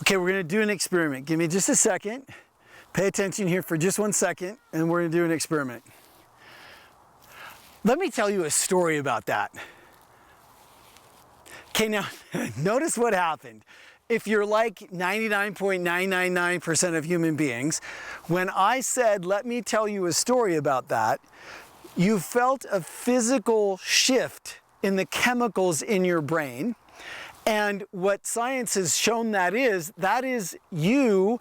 Okay, we're gonna do an experiment. Give me just a second. Pay attention here for just 1 second, and we're gonna do an experiment. Let me tell you a story about that. Okay, now notice what happened. If you're like 99.999% of human beings, when I said, let me tell you a story about that, you felt a physical shift in the chemicals in your brain. And what science has shown that is your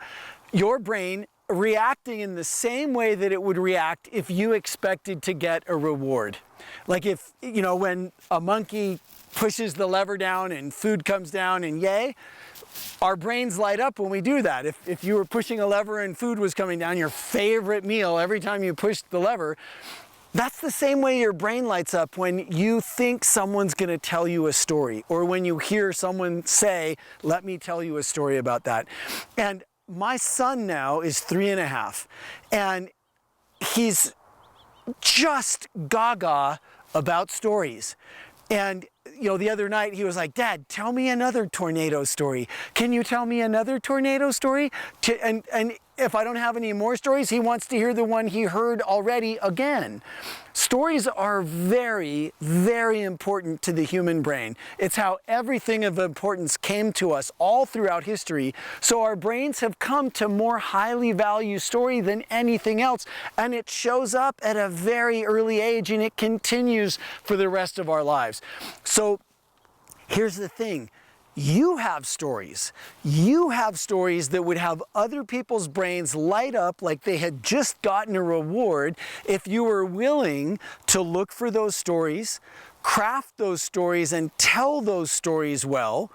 brain reacting in the same way that it would react if you expected to get a reward. Like if, when a monkey pushes the lever down and food comes down and yay, our brains light up when we do that. If you were pushing a lever and food was coming down, your favorite meal, every time you pushed the lever, that's the same way your brain lights up when you think someone's going to tell you a story, or when you hear someone say, let me tell you a story about that. And my son now is 3.5, and he's just gaga about stories. And the other night he was like, Dad, tell me another tornado story. Can you tell me another tornado story? And if I don't have any more stories, he wants to hear the one he heard already again. Stories are very, very important to the human brain. It's how everything of importance came to us all throughout history. So our brains have come to more highly value story than anything else. And it shows up at a very early age, and it continues for the rest of our lives. So here's the thing. You have stories. You have stories that would have other people's brains light up like they had just gotten a reward if you were willing to look for those stories, craft those stories, and tell those stories well.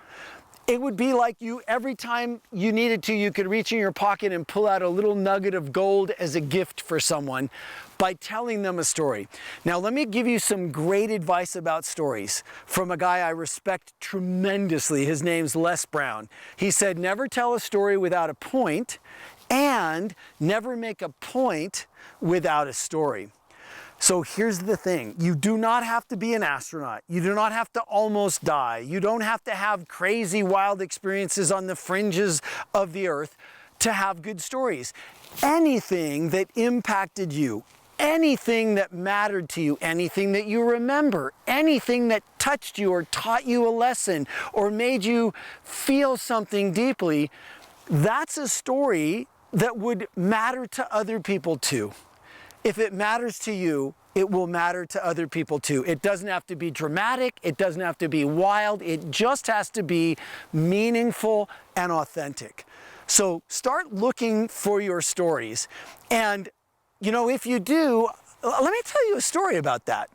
It would be like every time you needed to, you could reach in your pocket and pull out a little nugget of gold as a gift for someone by telling them a story. Now, let me give you some great advice about stories from a guy I respect tremendously. His name's Les Brown. He said, never tell a story without a point, and never make a point without a story. So here's the thing. You do not have to be an astronaut. You do not have to almost die. You don't have to have crazy, wild experiences on the fringes of the earth to have good stories. Anything that impacted you, anything that mattered to you, anything that you remember, anything that touched you or taught you a lesson or made you feel something deeply, that's a story that would matter to other people too. If it matters to you, it will matter to other people too. It doesn't have to be dramatic. It doesn't have to be wild. It just has to be meaningful and authentic. So start looking for your stories. And, if you do, let me tell you a story about that.